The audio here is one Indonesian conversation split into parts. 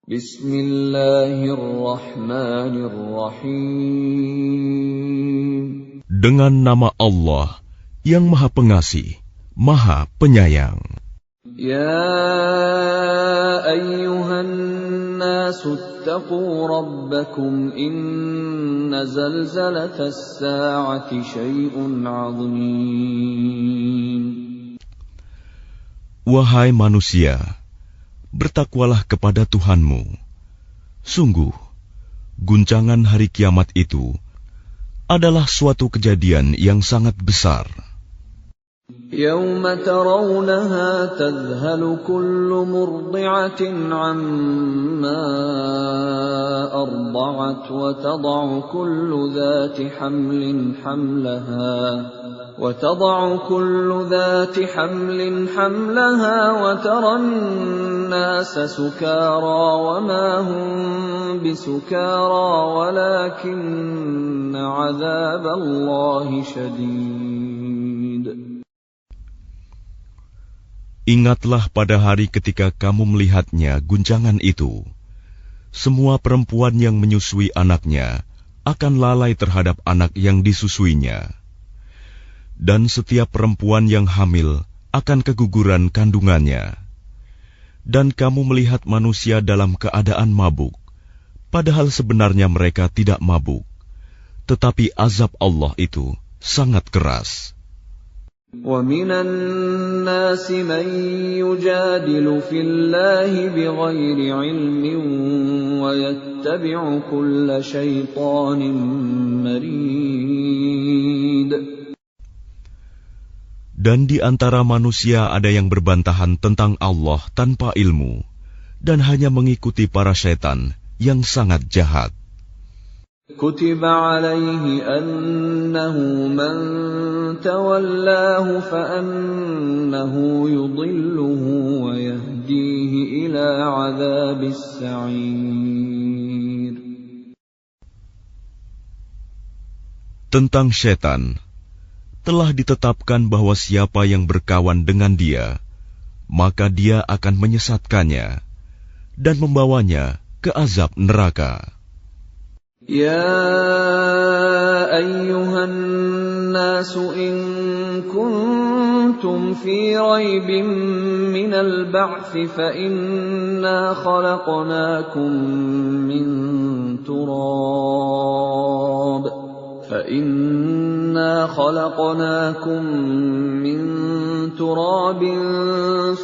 Bismillahirrahmanirrahim. Dengan nama Allah yang Maha Pengasih, Maha Penyayang. Ya ayyuhan nasu attaqu rabbakum inna zalzalatas sa'ati syai'un 'azim. Wahai manusia, bertakwalah kepada Tuhanmu. Sungguh, guncangan hari kiamat itu adalah suatu kejadian yang sangat besar. يَوْمَ تَرَوْنَهَا تَذْهَلُ كُلُّ مُرْضِعَةٍ عَمَّا أَرْضَعَتْ وَتَضَعُ كُلُّ ذَاتِ حَمْلٍ حَمْلَهَا وَتَرَى النَّاسَ سُكَارَى وَمَا هُمْ بِسُكَارَى وَلَكِنَّ عَذَابَ اللَّهِ شَدِيدٌ. Ingatlah pada hari ketika kamu melihatnya guncangan itu. Semua perempuan yang menyusui anaknya akan lalai terhadap anak yang disusuinya. Dan setiap perempuan yang hamil akan keguguran kandungannya. Dan kamu melihat manusia dalam keadaan mabuk, padahal sebenarnya mereka tidak mabuk. Tetapi azab Allah itu sangat keras. وَمِنَ النَّاسِ مَن يُجَادِلُ فِي اللَّهِ بِغَيْرِ عِلْمٍ وَيَتَّبِعُ كُلَّ شَيْطَانٍ مَرِيدٍ. Dan di antara manusia ada yang berbantahan tentang Allah tanpa ilmu, dan hanya mengikuti para syaitan yang sangat jahat. كُتِبَ عَلَيْهِ أَنَّهُ مَن تَوَلَّاهُ فَأَنَّهُ يُضِلُّهُ وَيَهْدِيهِ إِلَى عَذَابِ السَّعِيرِ. Tentang syaitan, telah ditetapkan bahwa siapa yang berkawan dengan dia, maka dia akan menyesatkannya dan membawanya ke azab neraka. يَا أَيُّهَا النَّاسُ إِن كُنتُمْ فِي رَيْبٍ مِّنَ الْبَعْثِ فَإِنَّا خَلَقْنَاكُم مِّن تُرَابٍ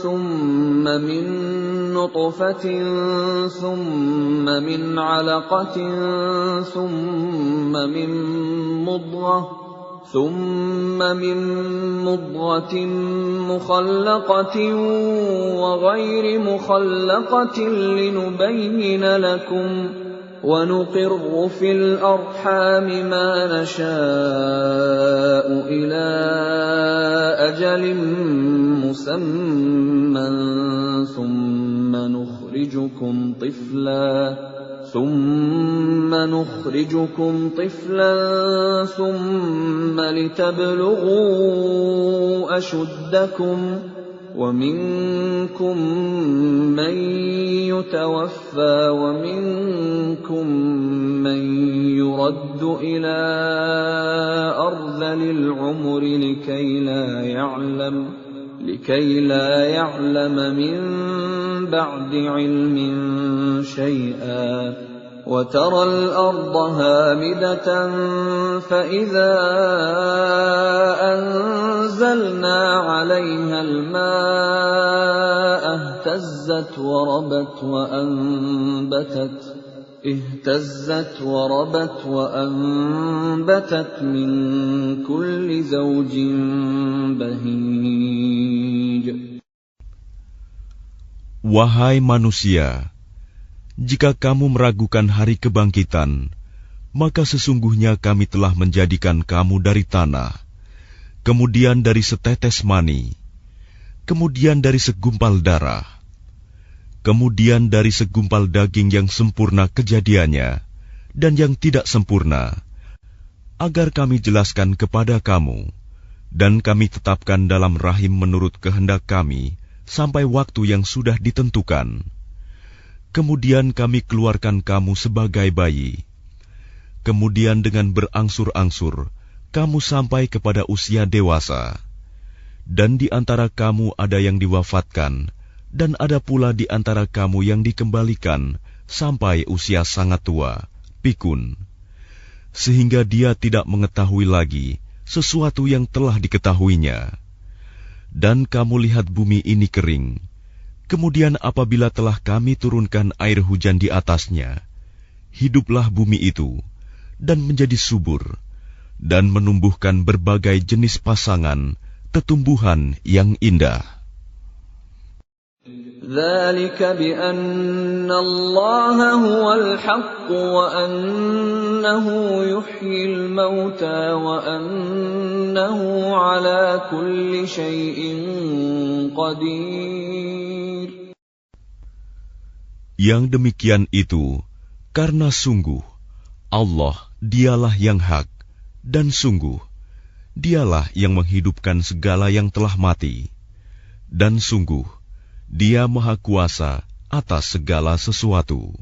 ثُمَّ مِن نُّطْفَةٍ ثُمَّ مِنْ عَلَقَةٍ ثُمَّ مِن مُّضْغَةٍ مُّخَلَّقَةٍ وَغَيْرِ مُخَلَّقَةٍ لِّنُبَيِّنَ لَكُمْ وَنُقِرُّ فِي الْأَرْحَامِ مَا نَشَاءُ إِلَىٰ أَجَلٍ مُّسَمًّى ثُمَّ نُخْرِجُكُمْ طِفْلًا ثُمَّ لِتَبْلُغُوا أَشُدَّكُمْ وَمِنكُم مَّن يُتَوَفَّىٰ وَمِنكُم مَّن يُرَدُّ إِلَىٰ أَرْذَلِ الْعُمُرِ لِكَيْ لَا يَعْلَمَ مِن بَعْدِ عِلْمٍ شَيْئًا وَتَرَى الْأَرْضَ هَامِدَةً فَإِذَا أَنزَلْنَا عَلَيْهَا الْمَاءَ اهْتَزَّتْ وَرَبَتْ وَأَنبَتَتْ مِن كُلِّ زَوْجٍ بَهِيجٍ. Wahai manusia, jika kamu meragukan hari kebangkitan, maka sesungguhnya kami telah menjadikan kamu dari tanah, kemudian dari setetes mani, kemudian dari segumpal darah, kemudian dari segumpal daging yang sempurna kejadiannya dan yang tidak sempurna, agar kami jelaskan kepada kamu, dan kami tetapkan dalam rahim menurut kehendak kami sampai waktu yang sudah ditentukan. kemudian kami keluarkan kamu sebagai bayi. Kemudian dengan berangsur-angsur, kamu sampai kepada usia dewasa. Dan di antara kamu ada yang diwafatkan, dan ada pula di antara kamu yang dikembalikan sampai usia sangat tua, pikun, sehingga dia tidak mengetahui lagi sesuatu yang telah diketahuinya. Dan kamu lihat bumi ini kering. Kemudian apabila telah kami turunkan air hujan di atasnya, hiduplah bumi itu, dan menjadi subur, dan menumbuhkan berbagai jenis pasangan, tetumbuhan yang indah. ذَلِكَ بِأَنَّ اللَّهَ هُوَ الْحَقُّ وَأَنَّهُ يُحْيِي الْمَوْتَى وَأَنَّهُ عَلَى كُلِّ شَيْءٍ قَدِيرٌ. Yang demikian itu karena sungguh Allah dialah yang hak, dan sungguh dialah yang menghidupkan segala yang telah mati, dan sungguh Dia Maha Kuasa atas segala sesuatu.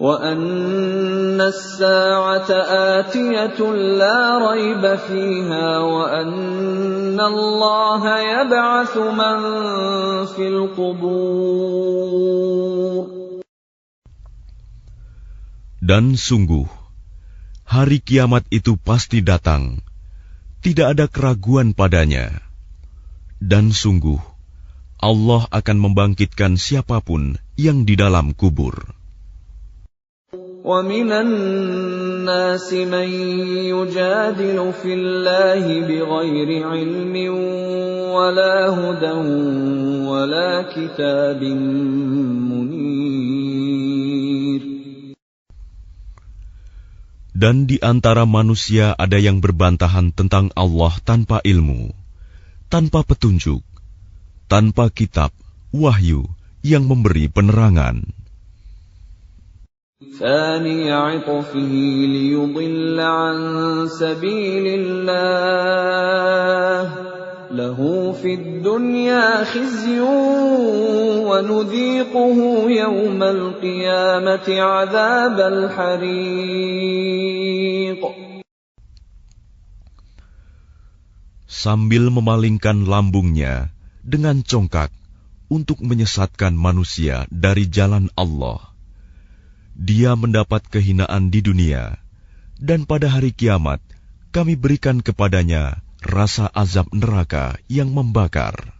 وَأَنَّ السَّاعَةَ آتِيَةٌ لَا رَيْبَ فِيهَا وَأَنَّ اللَّهَ يَبْعَثُ مَن فِي الْقُبُورِ. Dan sungguh hari kiamat itu pasti datang, tidak ada keraguan padanya. Dan sungguh Allah akan membangkitkan siapapun yang di dalam kubur. وَمِنَ النَّاسِ مَن يُجَادِلُ فِي اللَّهِ بِغَيْرِ عِلْمٍ وَلَا هُدًى وَلَا كِتَابٍ مُنِيرٍ. Dan di antara manusia ada yang berbantahan tentang Allah tanpa ilmu, tanpa petunjuk, tanpa kitab, wahyu yang memberi penerangan. ثَانِيَ عِطْفِهِ لِيُضِلَّ عَن سَبِيلِ اللَّهِ لَهُ فِي الدُّنْيَا خِزْيٌ وَنُذِيقُهُ يَوْمَ الْقِيَامَةِ عَذَابَ الْحَرِيقِ. Sambil memalingkan lambungnya dengan congkak untuk menyesatkan manusia dari jalan Allah, dia mendapat kehinaan di dunia, dan pada hari kiamat kami berikan kepadanya rasa azab neraka yang membakar.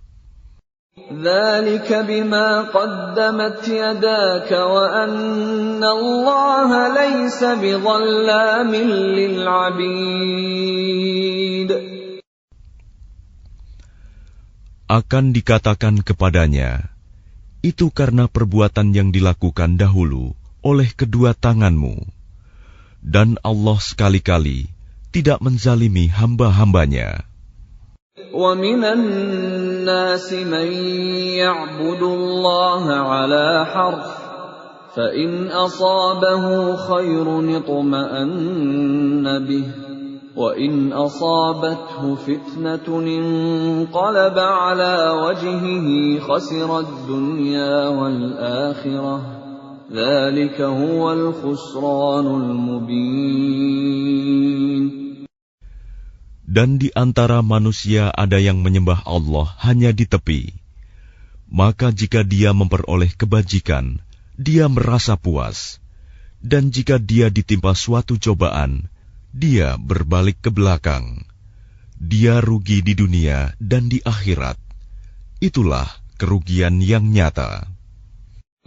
ذَلِكَ بِمَا قَدَّمَتْ يَدَاكَ وَأَنَّ اللَّهَ لَيْسَ بِظَلَّامٍ لِلْعَبِيدِ. Akan dikatakan kepadanya, itu karena perbuatan yang dilakukan dahulu oleh kedua tanganmu, dan Allah sekali-kali tidak menzalimi hamba-hambanya. وَمِنَ النَّاسِ مَن يَعْبُدُ اللَّهَ عَلَى حَرْفٍ فَإِنْ أَصَابَهُ خَيْرٌ اطْمَأَنَّ بِهِ وَإِنْ أَصَابَتْهُ فِتْنَةٌ انقَلَبَ عَلَى وَجْهِهِ خَسِرَ الدُّنْيَا وَالْآخِرَةَ ذَلِكَ هُوَ الْخُسْرَانُ الْمُبِينُ. Dan di antara manusia ada yang menyembah Allah hanya di tepi. Maka jika dia memperoleh kebajikan, dia merasa puas. Dan jika dia ditimpa suatu cobaan, dia berbalik ke belakang. Dia rugi di dunia dan di akhirat. Itulah kerugian yang nyata.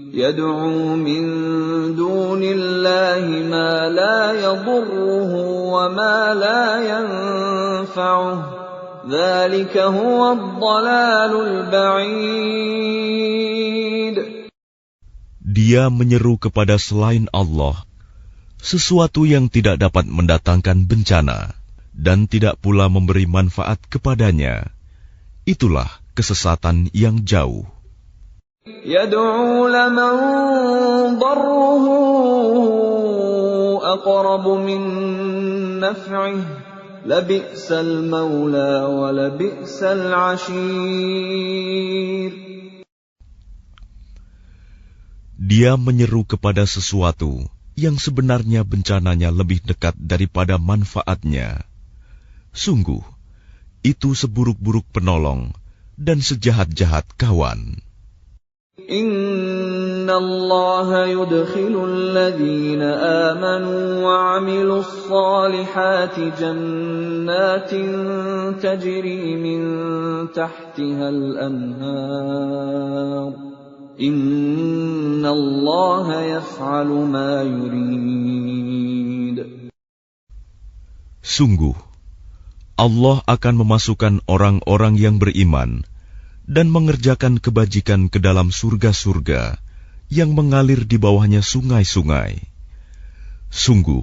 يَدْعُو مِن دُونِ اللَّهِ مَا لَا يَضُرُّهُ وَمَا لَا يَنفَعُهُ ذَلِكَ هُوَ الضَّلَالُ الْبَعِيدُ. Dia menyeru kepada selain Allah sesuatu yang tidak dapat mendatangkan bencana dan tidak pula memberi manfaat kepadanya. Itulah kesesatan yang jauh. يَدْعُو لَمَن ضَرُّهُ أَقْرَبُ مِن نَّفْعِهِ لَبِئْسَ الْمَوْلَىٰ وَلَبِئْسَ الْعَشِيرُ. Dia menyeru kepada sesuatu yang sebenarnya bencananya lebih dekat daripada manfaatnya. Sungguh, itu seburuk-buruk penolong dan sejahat-jahat kawan. Inna Allah yudkhilul ladhina amanu wa 'amilus salihati jannatin tajri min tahtihal anhar. Inna Allah yaf'alu ma yurid. Sungguh, Allah akan memasukkan orang-orang yang beriman dan mengerjakan kebajikan ke dalam surga-surga yang mengalir di bawahnya sungai-sungai. Sungguh,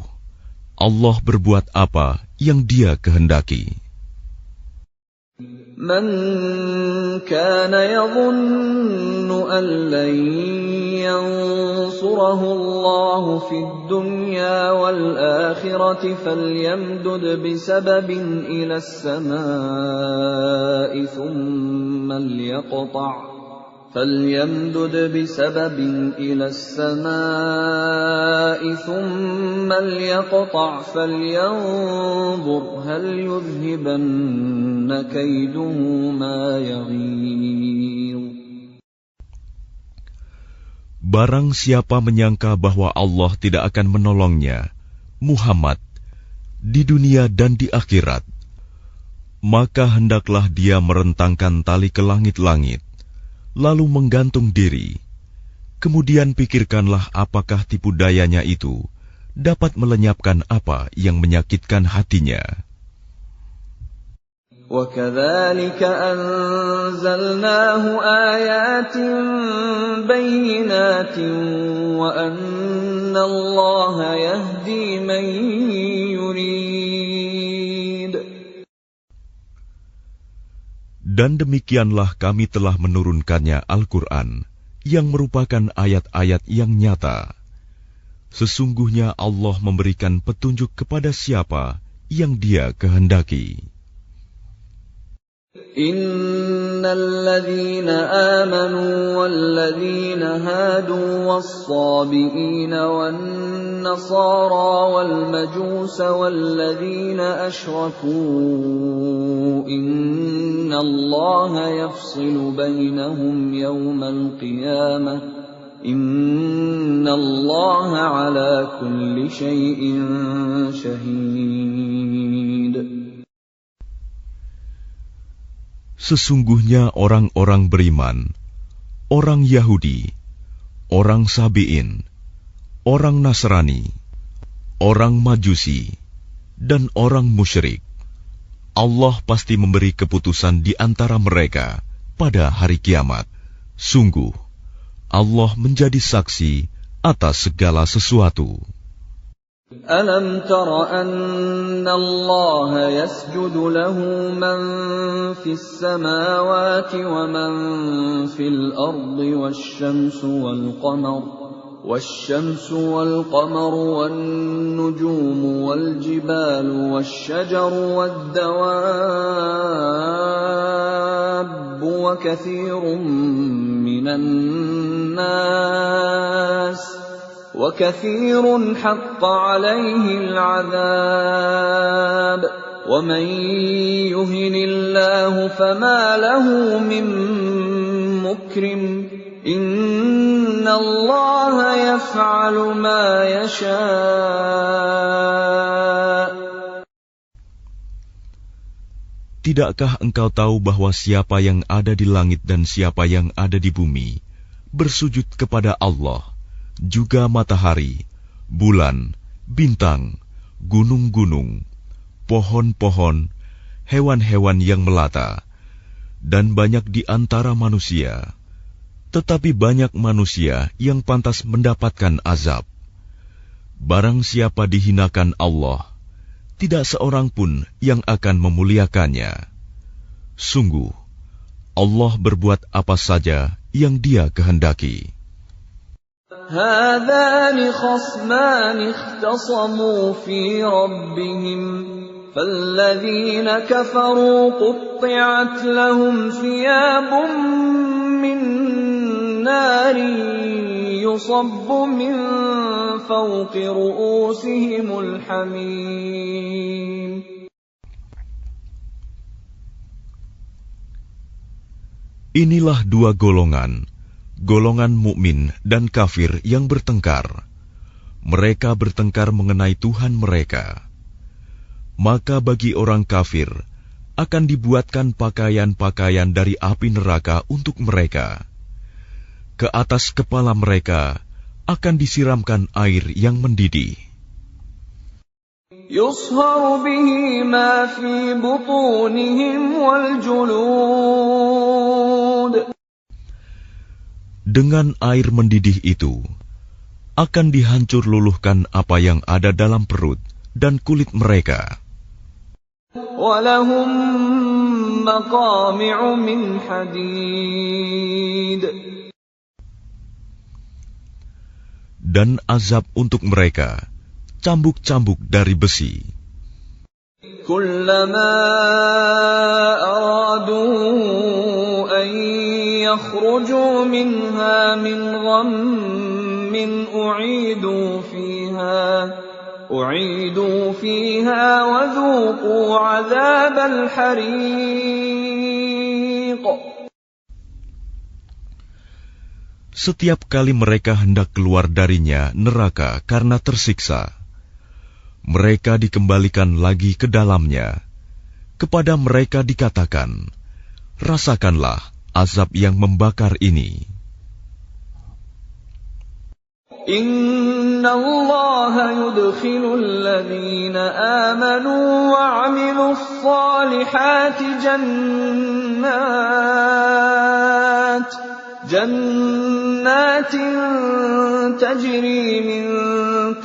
Allah berbuat apa yang Dia kehendaki. Man kana yadhunnu an lan yansurahu Allah fid dunya wal akhirati falyamdud bisababin ila as-samaa'i thumma فليمدد بسبب إلى السماء ثم ليقطع فلينظر هل يذهبن كيده ما يغيظ. Barang siapa menyangka bahwa Allah tidak akan menolongnya, Muhammad, di dunia dan di akhirat, maka hendaklah dia merentangkan tali ke langit-langit, lalu menggantung diri. Kemudian pikirkanlah apakah tipu dayanya itu dapat melenyapkan apa yang menyakitkan hatinya. وَكَذَلِكَ أَنزَلْنَاهُ آيَاتٍ بَيِّنَاتٍ وَأَنَّ اللَّهَ يَهْدِي مَن يُرِيدُ. Dan demikianlah kami telah menurunkannya Al-Quran, yang merupakan ayat-ayat yang nyata. Sesungguhnya Allah memberikan petunjuk kepada siapa yang Dia kehendaki. Innal ladzina amanu wal ladzina hadu was-sabiina wan nasara wal majusa wal ladzina asyraku innallaha yafsilu bainahum yawmal qiyamah innallaha ala kulli syai'in syahid. Sesungguhnya orang-orang beriman, orang Yahudi, orang Sabi'in, orang Nasrani, orang Majusi, dan orang musyrik, Allah pasti memberi keputusan di antara mereka pada hari kiamat. Sungguh, Allah menjadi saksi atas segala sesuatu. Alam tara anna Allah yasjudu lahu man fis samawati wa man fil ardi wasyamsu wal qamaru wan nujumu wal jibalu wasyajaru wad dawabbu wa katsirun minan nas وَكَثِيرٌ حَقَّ عَلَيْهِ الْعَذَابُ وَمَن يُهِنِ اللَّهُ فَمَا لَهُ مِن مُّكْرِمٍ إِنَّ اللَّهَ يَفْعَلُ مَا يَشَاءُ. Tidakkah engkau tahu bahwa siapa yang ada di langit dan siapa yang ada di bumi bersujud kepada Allah, juga matahari, bulan, bintang, gunung-gunung, pohon-pohon, hewan-hewan yang melata, dan banyak di antara manusia. Tetapi banyak manusia yang pantas mendapatkan azab. Barang siapa dihinakan Allah, tidak seorang pun yang akan memuliakannya. Sungguh, Allah berbuat apa saja yang Dia kehendaki. هذان خصمان اختصموا في ربهم فالذين كفروا قطعت لهم ثياب من نار يصب من فوق رؤوسهم الحميم. Inilah dua golongan, golongan mukmin dan kafir yang bertengkar. Mereka bertengkar mengenai Tuhan mereka. Maka bagi orang kafir akan dibuatkan pakaian-pakaian dari api neraka untuk mereka. Ke atas kepala mereka akan disiramkan air yang mendidih. يصهر به ما في بطونهم والجلود. Dengan air mendidih itu akan dihancur luluhkan apa yang ada dalam perut dan kulit mereka. وَلَهُمْ مَقَامِعُ مِنْ حَدِيدٍ. Dan azab untuk mereka, cambuk-cambuk dari besi. كُلَّمَا أَرَادُوا أَنْ يَخْرُجُوا مِنْهَا مِنْ غَمٍّ أُعِيدُوا فِيهَا وَذُوقُوا عَذَابَ الْحَرِيقِ. Setiap kali mereka hendak keluar darinya neraka karena tersiksa, mereka dikembalikan lagi ke dalamnya. Kepada mereka dikatakan, rasakanlah azab yang membakar ini. Inna Allah yudkhilul ladhina amanu wa 'amilus salihati jannatin tajri min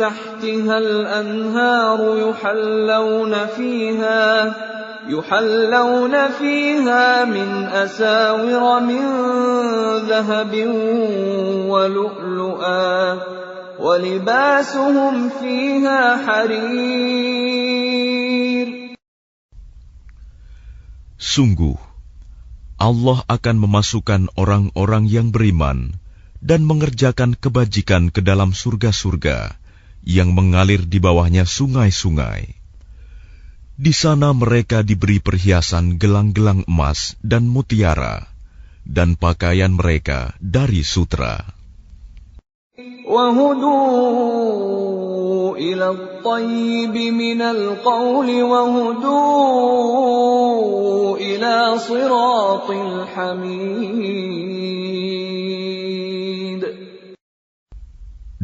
tahtiha al-anharu yuhallawna fiha min asawira min dhahabin wa lu'lu'a wa libasuhum fiha harir. Sungguh Allah akan memasukkan orang-orang yang beriman dan mengerjakan kebajikan ke dalam surga-surga yang mengalir di bawahnya sungai-sungai. Di sana mereka diberi perhiasan gelang-gelang emas dan mutiara, dan pakaian mereka dari sutra. وَهُدُوا إِلَى الطَّيِّبِ مِنَ الْقَوْلِ وَهُدُوا إِلَى صِرَاطِ الْحَمِيدِ.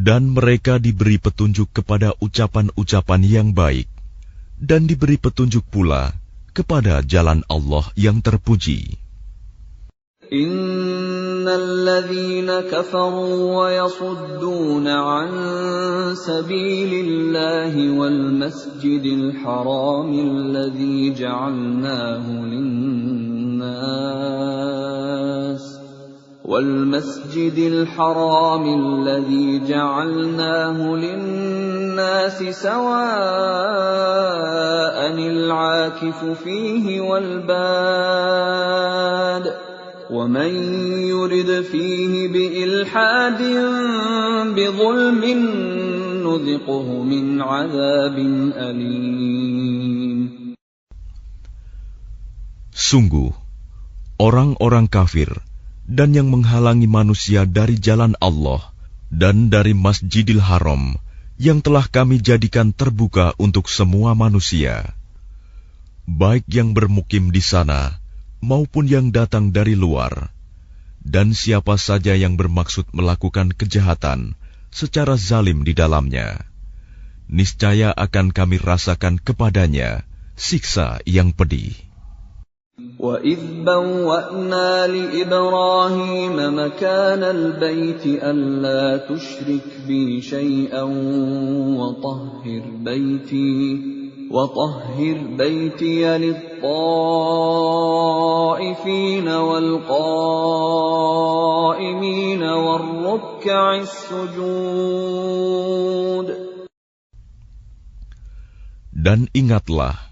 Dan mereka diberi petunjuk kepada ucapan-ucapan yang baik, dan diberi petunjuk pula kepada jalan Allah yang terpuji. Innal ladzina kafaru wa yasudduna an sabilillahi wal masjidil harami alladzi ja'alnahu linnas والمسجد الحرام الذي جعلناه للناس سواء العاكف فيه والباد ومن يرد فيه بإلحاد بظلم نذقه من عذاب أليم. Sungguh, orang-orang kafir dan yang menghalangi manusia dari jalan Allah dan dari Masjidil Haram yang telah kami jadikan terbuka untuk semua manusia, baik yang bermukim di sana maupun yang datang dari luar, dan siapa saja yang bermaksud melakukan kejahatan secara zalim di dalamnya, niscaya akan kami rasakan kepadanya siksa yang pedih. وَإِذْ بَوَّأْنَا لِإِبْرَاهِيمَ مَكَانَ الْبَيْتِ أَلَّا تُشْرِكْ بِي شَيْئًا وَطَهِّرْ بَيْتِيَ لِلطَّائِفِينَ وَالْقَائِمِينَ وَالرُّكَّعِ السُّجُودِ. Dan ingatlah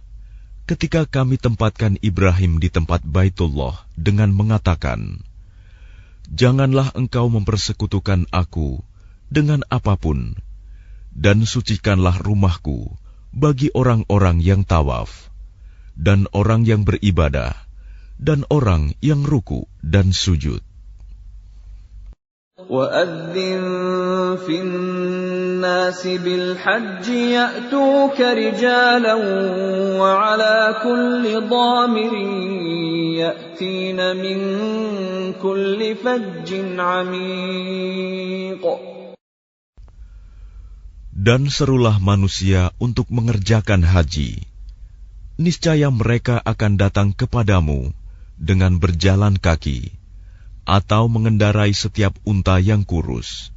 ketika kami tempatkan Ibrahim di tempat Baitullah dengan mengatakan, janganlah engkau mempersekutukan aku dengan apapun, dan sucikanlah rumahku bagi orang-orang yang tawaf, dan orang yang beribadah, dan orang yang ruku dan sujud. وَأَذِّن فِي النَّاسِ بِالْحَجِّ يَأْتُوكَ رِجَالًا وَعَلَى كُلِّ ضَامِرٍ يَأْتِينَ مِنْ كُلِّ فَجٍّ عَمِيقٍ. Dan serulah manusia untuk mengerjakan haji. Niscaya mereka akan datang kepadamu dengan berjalan kaki, atau mengendarai setiap unta yang kurus.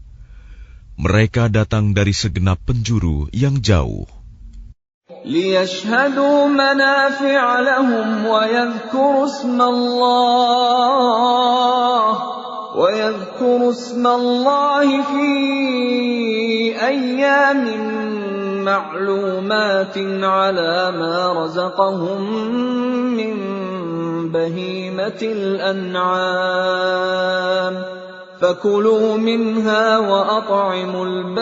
Mereka datang dari segenap penjuru yang jauh. لِيَشْهَدُوا مَنَافِعَ لَهُمْ وَيَذْكُرُوا اسْمَ اللَّهِ فِي أَيَّامٍ مَّعْلُومَاتٍ عَلَى مَا رَزَقَهُم مِّن بهيمة الأنعام فكلوا منها وأطعموا البائس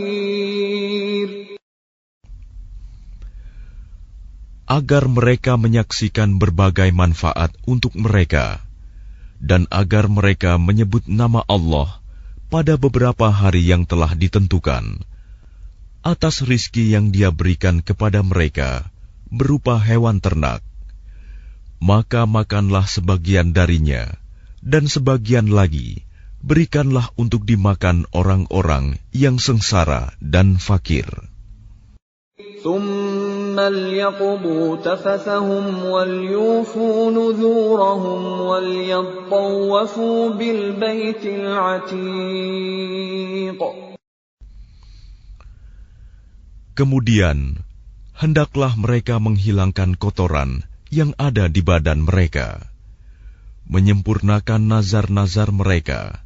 الفقير. Agar mereka menyaksikan berbagai manfaat untuk mereka, dan agar mereka menyebut nama Allah pada beberapa hari yang telah ditentukan, atas rizki yang Dia berikan kepada mereka berupa hewan ternak, maka makanlah sebagian darinya, dan sebagian lagi berikanlah untuk dimakan orang-orang yang sengsara dan fakir. ثُمَّ لْيَقْضُوا تَفَثَهُمْ وَلْيُوفُوا نُذُورَهُمْ وَلْيَطَّوَّفُوا بِالْبَيْتِ الْعَتِيقِ. Kemudian hendaklah mereka menghilangkan kotoran yang ada di badan mereka, menyempurnakan nazar-nazar mereka,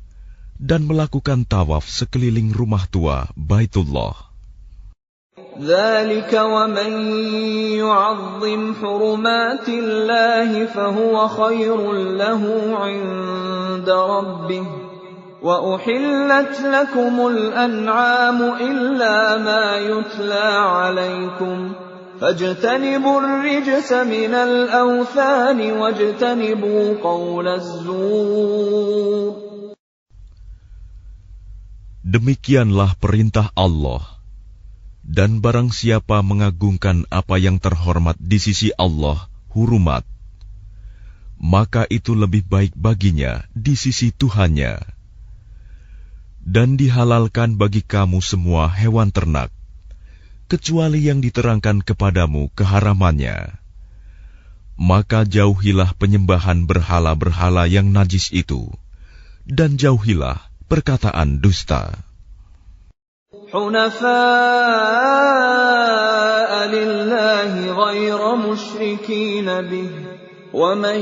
dan melakukan tawaf sekeliling rumah tua Baitullah. ذَلِكَ وَمَن يُعَظِّمْ حُرُمَاتِ اللَّهِ فَهُوَ خَيْرٌ لَّهُ عِندَ رَبِّهِ وَأُحِلَّتْ لَكُمُ الْأَنْعَامُ إِلَّا مَا يُتْلَى عَلَيْكُمْ فَاجْتَنِبُوا الرِّجْسَ مِنَ الْأَوْثَانِ وَاجْتَنِبُوا قَوْلَ الزُّورِ. Demikianlah perintah Allah. Dan barang siapa mengagungkan apa yang terhormat di sisi Allah, hurumat, maka itu lebih baik baginya di sisi Tuhannya. Dan dihalalkan bagi kamu semua hewan ternak, kecuali yang diterangkan kepadamu keharamannya. Maka jauhilah penyembahan berhala-berhala yang najis itu, dan jauhilah perkataan dusta. حُنَفَاءَ لِلَّهِ غَيْرَ مُشْرِكِينَ بِهِ وَمَن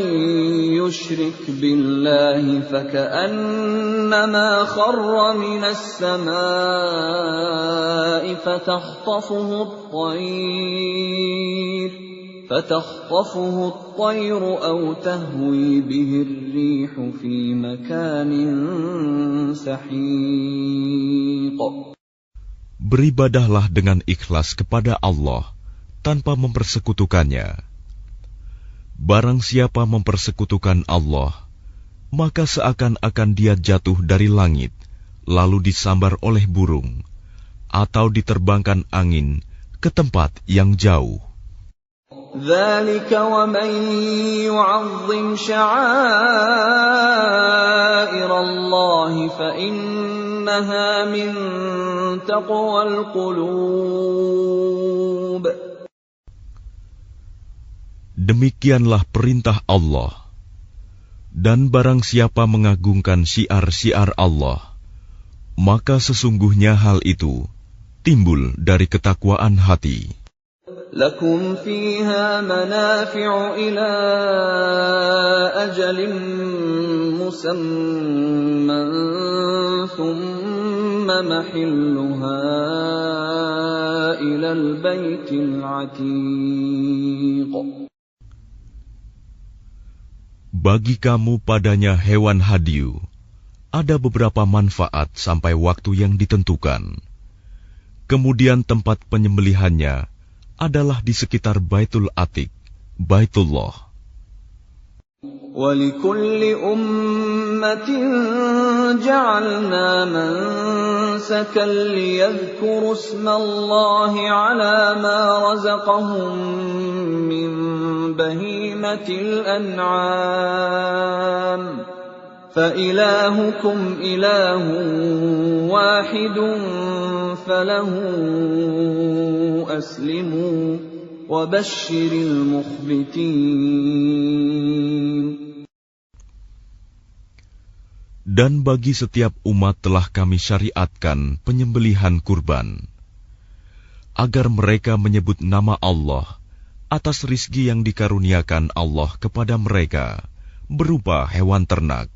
يُشْرِكْ بِاللَّهِ فَكَأَنَّمَا خَرَّ مِنَ السَّمَاءِ فَتَخْطَفُهُ الطَّيْرُ أَوْ تَهْوِي بِهِ الرِّيحُ فِي مَكَانٍ سَحِيقٍ. Beribadahlah dengan ikhlas kepada Allah tanpa mempersekutukannya. Barang siapa mempersekutukan Allah, maka seakan-akan dia jatuh dari langit, lalu disambar oleh burung, atau diterbangkan angin ke tempat yang jauh. ذَلِكَ وَمَن يُعَظِّمْ شَعَائِرَ اللَّهِ فَإِنَّهَا مِن تَقْوَى الْقُلُوبِ. Demikianlah perintah Allah. Dan barang siapa mengagungkan syiar-syiar Allah, maka sesungguhnya hal itu timbul dari ketakwaan hati. لَكُمْ فِيهَا مَنَافِعُ إِلَى أَجَلٍ مُّسَمًّى ثُمَّ مَحِلُّهَا إِلَى الْبَيْتِ الْعَتِيقِ. Bagi kamu padanya hewan hadiu, ada beberapa manfaat sampai waktu yang ditentukan. Kemudian tempat penyembelihannya adalah di sekitar Baitul Atiq, Baitullah. وَلِكُلِّ أُمَّةٍ جَعَلْنَا مَنسَكًا لِيَذْكُرُوا اسْمَ اللَّهِ عَلَى مَا رَزَقَهُم مِّن بَهِيمَةِ الْأَنْعَامِ فَإِلَٰهُكُمْ إِلَٰهٌ وَاحِدٌ فَلَهُ أَسْلِمُوا وَبَشِّرِ الْمُخْبِتِينَ. Dan bagi setiap umat telah kami syariatkan penyembelihan kurban, agar mereka menyebut nama Allah atas rizki yang dikaruniakan Allah kepada mereka berupa hewan ternak.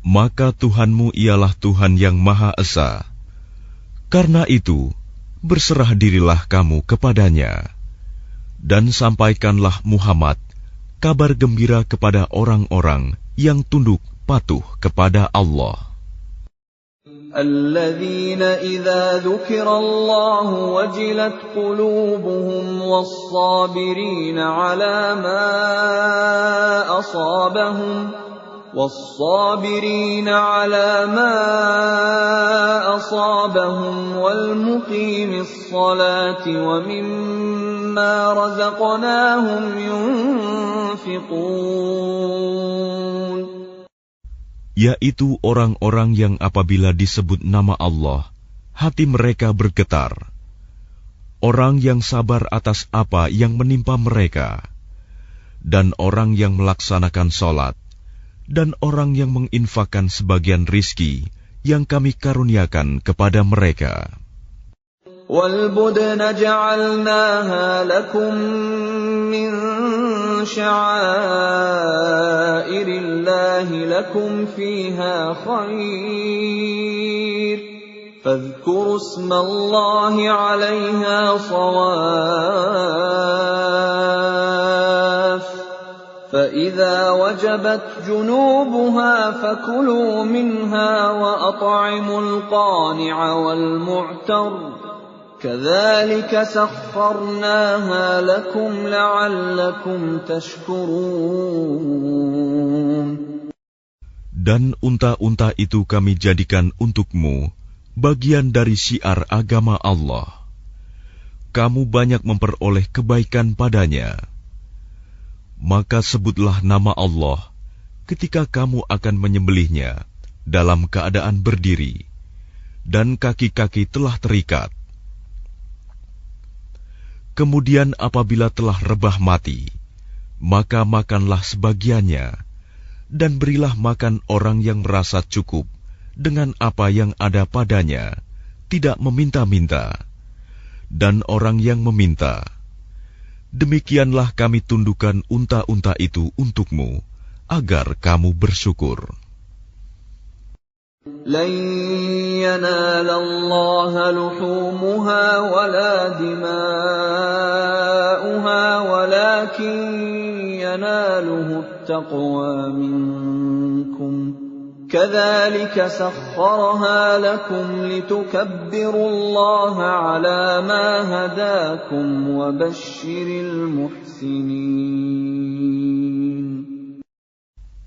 Maka Tuhanmu ialah Tuhan yang Maha Esa. Karena itu, berserah dirilah kamu kepadanya. Dan sampaikanlah Muhammad kabar gembira kepada orang-orang yang tunduk patuh kepada Allah. Alladzina idza dzukirallahu wajilat qulubuhum was-sabirina 'ala ma asabahum والصابرين على ما أصابهم والمقيم الصلاة ومما رزقناهم ينفقون. Yaitu orang-orang yang apabila disebut nama Allah, hati mereka bergetar. Orang yang sabar atas apa yang menimpa mereka, dan orang yang melaksanakan sholat, dan orang yang menginfakkan sebagian rizki yang kami karuniakan kepada mereka. وَالْبُدْنَ جَعَلْنَاهَا لَكُمْ مِنْ شَعَائِرِ اللَّهِ لَكُمْ فِيهَا خَيْرٌ فَاذْكُرُوا اسْمَ اللَّهِ عَلَيْهَا صَوَافَّ فَإِذَا وَجَبَتْ جُنُوبُهَا فَكُلُوا مِنْهَا وَأَطْعِمُوا الْقَانِعَ وَالْمُعْتَرَّ كَذَلِكَ سَخَّرْنَاهَا لَكُمْ لَعَلَّكُمْ تَشْكُرُونَ. Dan unta-unta itu kami jadikan untukmu bagian dari syiar agama Allah. Kamu banyak memperoleh kebaikan padanya. Maka sebutlah nama Allah ketika kamu akan menyembelihnya dalam keadaan berdiri dan kaki-kaki telah terikat. Kemudian apabila telah rebah mati, maka makanlah sebagiannya dan berilah makan orang yang merasa cukup dengan apa yang ada padanya, tidak meminta-minta, dan orang yang meminta. Demikianlah kami tundukkan unta-unta itu untukmu, agar kamu bersyukur. لَن يَنَالَ اللَّهَ لُحُومُهَا وَلَا دِمَاؤُهَا وَلَكِن يَنَالُهُ التَّقْوَى مِنكُمْ كَذَلِكَ سَخَّرَهَا لَكُمْ لِتُكَبِّرُوا اللَّهَ عَلَى مَا هَدَاكُمْ وَبَشِّرِ الْمُحْسِنِينَ.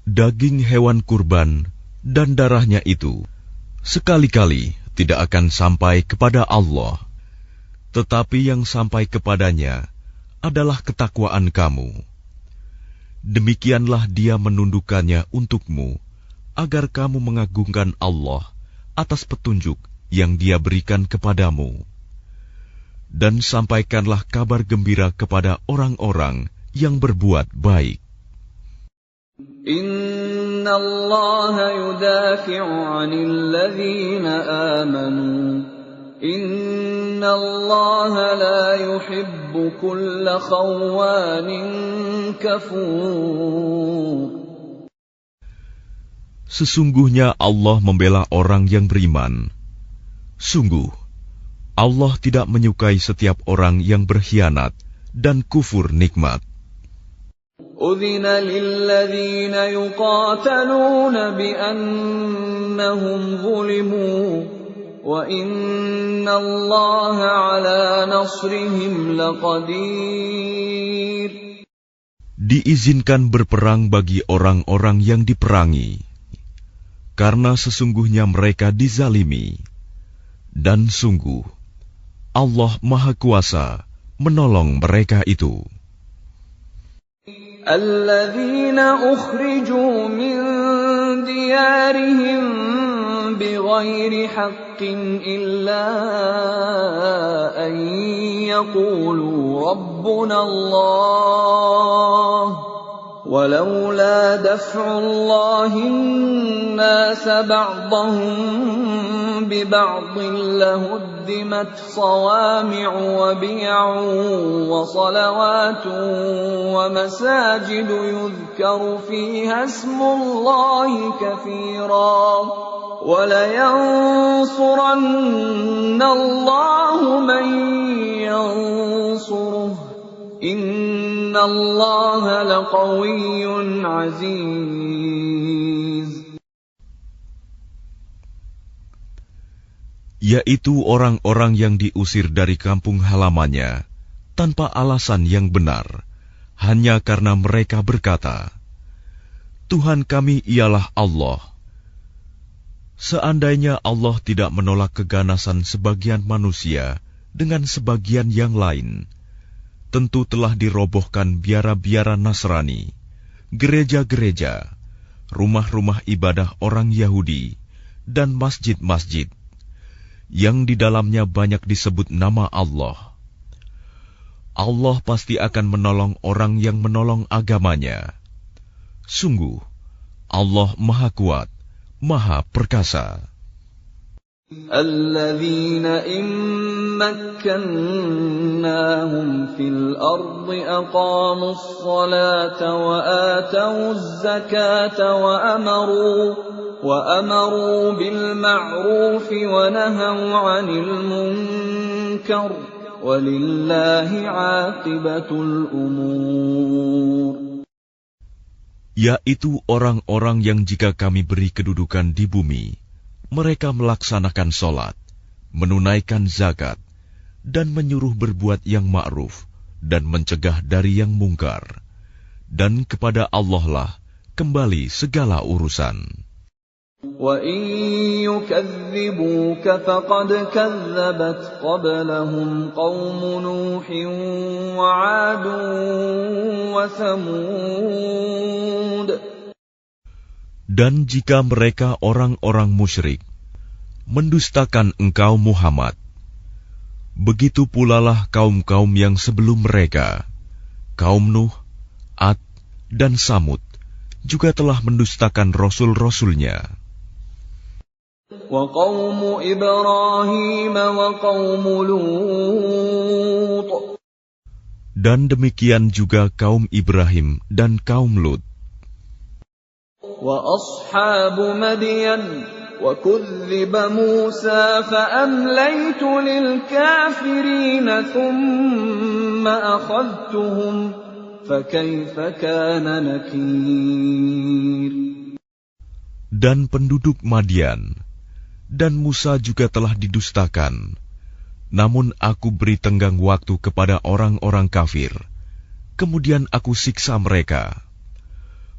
Daging hewan kurban dan darahnya itu sekali-kali tidak akan sampai kepada Allah, tetapi yang sampai kepadanya adalah ketakwaan kamu. Demikianlah Dia menundukkannya untukmu, agar kamu mengagungkan Allah atas petunjuk yang Dia berikan kepadamu. Dan sampaikanlah kabar gembira kepada orang-orang yang berbuat baik. Inna Allah yudafi'u 'anil ladzina amanu. Inna Allah la yuhibbu kulla khawanin kafur. Sesungguhnya Allah membela orang yang beriman. Sungguh, Allah tidak menyukai setiap orang yang berkhianat dan kufur nikmat. أذن للذين يقاتلون بأنهم ظلموا وإن الله على نصرهم لقدير. Diizinkan berperang bagi orang-orang yang diperangi, karena sesungguhnya mereka dizalimi, dan sungguh Allah Maha Kuasa menolong mereka itu. الذين أخرجوا من ديارهم بغير حق إلا أن يقولوا ربنا الله ولولا دفع الله الناس بعضهم ببعض لهدمت صوامع وبيع وصلوات ومساجد يذكر فيها اسم الله كثيرا ولينصرن الله من ينصره إن الله لقوي عزيز. Yaitu orang-orang yang diusir dari kampung halamannya tanpa alasan yang benar, hanya karena mereka berkata, Tuhan kami ialah Allah. Seandainya Allah tidak menolak keganasan sebagian manusia dengan sebagian yang lain, tentu telah dirobohkan biara-biara Nasrani, gereja-gereja, rumah-rumah ibadah orang Yahudi, dan masjid-masjid yang di dalamnya banyak disebut nama Allah. Allah pasti akan menolong orang yang menolong agamanya. Sungguh, Allah Maha Kuat, Maha Perkasa. الذين إن مكناهم في الأرض أقاموا الصلاة وآتوا الزكاة وأمروا بالمعروف ونهوا عن المنكر ولله عاقبة الأمور. Yaitu orang-orang yang jika kami beri kedudukan di bumi, mereka melaksanakan sholat, menunaikan zakat, dan menyuruh berbuat yang ma'ruf, dan mencegah dari yang mungkar. Dan kepada Allah lah kembali segala urusan. وَإِن يُكَذِّبُوكَ فَقَدْ كَذَّبَتْ قَبْلَهُمْ قَوْمُ نُوحٍ وَعَادٌ وَثَمُودُ. Dan jika mereka orang-orang musyrik mendustakan engkau Muhammad, begitu pulalah kaum-kaum yang sebelum mereka, kaum Nuh, Ad, dan Samud, juga telah mendustakan rasul-rasulnya. وَقَوْمُ إِبْرَاهِيمَ وَقَوْمُ لُوطٍ. Dan demikian juga kaum Ibrahim dan kaum Lut. وَأَصْحَابُ مَدْيَنَ وَكُذِّبَ مُوسَى فَأَمْلَيْتُ لِلْكَافِرِينَ ثُمَّ أَخَذْتُهُمْ فَكَيْفَ كَانَ نَكِيرِ. Dan penduduk Madian dan Musa juga telah didustakan. Namun aku beri tenggang waktu kepada orang-orang kafir, kemudian aku siksa mereka.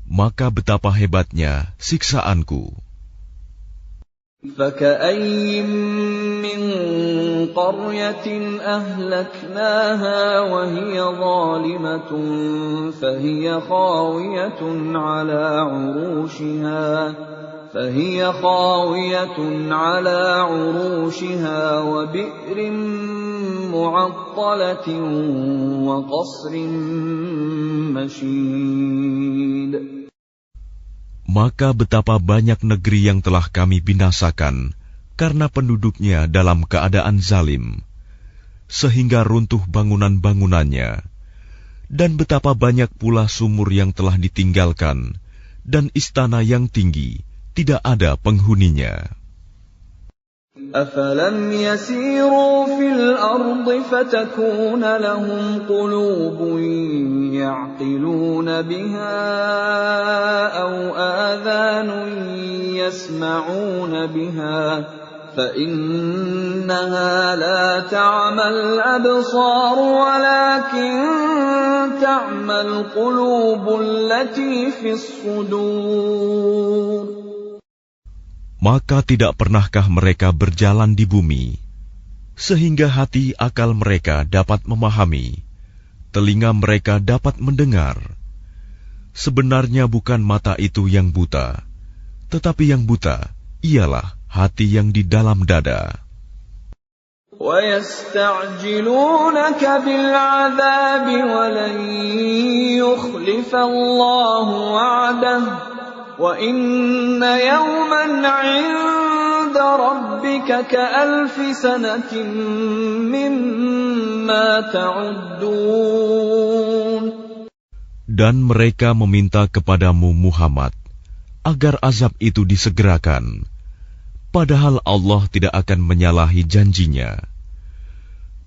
Maka betapa hebatnya siksaanku. فَكَأَيِّن مِّن قَرْيَةٍ أَهْلَكْنَاهَا وَهِيَ ظَالِمَةٌ فَهِيَ خَاوِيَةٌ عَلَى عُرُوشِهَا وَبِئْرٍ مُّعَطَّلَةٍ وَقَصْرٍ مَّشِيدٍ. Maka betapa banyak negeri yang telah kami binasakan karena penduduknya dalam keadaan zalim, sehingga runtuh bangunan-bangunannya, dan betapa banyak pula sumur yang telah ditinggalkan, dan istana yang tinggi tidak ada penghuninya. أفلم يسيروا في الأرض فتكون لهم قلوب يعقلون بها أو آذان يسمعون بها فإنها لا تعمى الأبصار ولكن تعمى القلوب التي في الصدور. Maka tidak pernahkah mereka berjalan di bumi, sehingga hati akal mereka dapat memahami, telinga mereka dapat mendengar. Sebenarnya bukan mata itu yang buta, tetapi yang buta ialah hati yang di dalam dada. وَيَسْتَعْجِلُونَكَ بِالْعَذَابِ وَلَنْ يُخْلِفَ اللَّهُ وَعْدَهُ وَإِنَّ يَوْمًا عِندَ رَبِّكَ كَأَلْفِ سَنَةٍ مِّمَّا تَعُدُّونَ. Dan mereka meminta kepadamu Muhammad agar azab itu disegerakan, padahal Allah tidak akan menyalahi janjinya.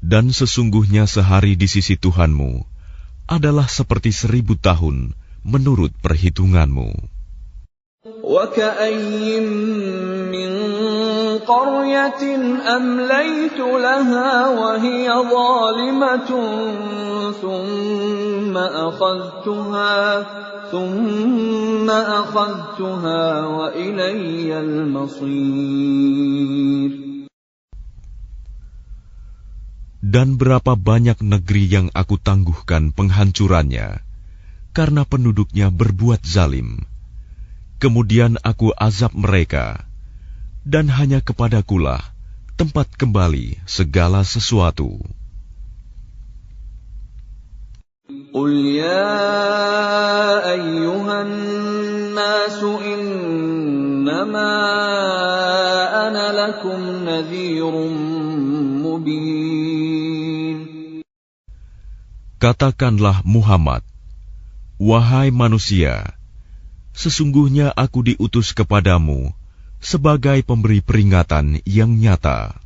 Dan sesungguhnya sehari di sisi Tuhanmu adalah seperti 1000 tahun menurut perhitunganmu. وَكَأَيِّن مِّن قَرْيَةٍ أَمْلَيْتُ لَهَا وَهِيَ ظَالِمَةٌ ثُمَّ أَخَذْتُهَا وَإِلَيَّ الْمَصِيرُ. Dan berapa banyak negeri yang aku tangguhkan penghancurannya, karena penduduknya berbuat zalim. Kemudian aku azab mereka, dan hanya kepadakulah tempat kembali segala sesuatu. قُلْ يَا أَيُّهَا النَّاسُ إِنَّمَا أَنَا لَكُمْ نَذِيرٌ مُبِينٌ. Katakanlah Muhammad, wahai manusia, sesungguhnya aku diutus kepadamu sebagai pemberi peringatan yang nyata.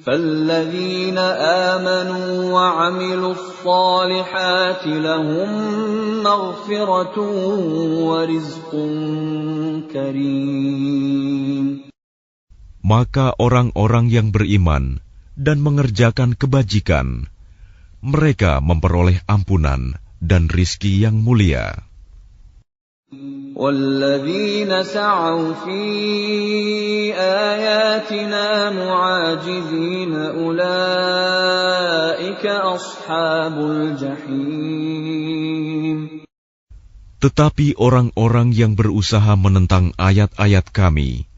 فَالَّذِينَ آمَنُوا وَعَمِلُوا الصَّالِحَاتِ لَهُم مَّغْفِرَةٌ وَرِزْقٌ كَرِيمٌ. Maka orang-orang yang beriman dan mengerjakan kebajikan, mereka memperoleh ampunan dan rizki yang mulia. وَالَّذِينَ سَعَوْا فِي آيَاتِنَا مُعَاجِزِينَ أُولَئِكَ أَصْحَابُ الْجَحِيمِ. Tetapi orang-orang yang berusaha menentang ayat-ayat kami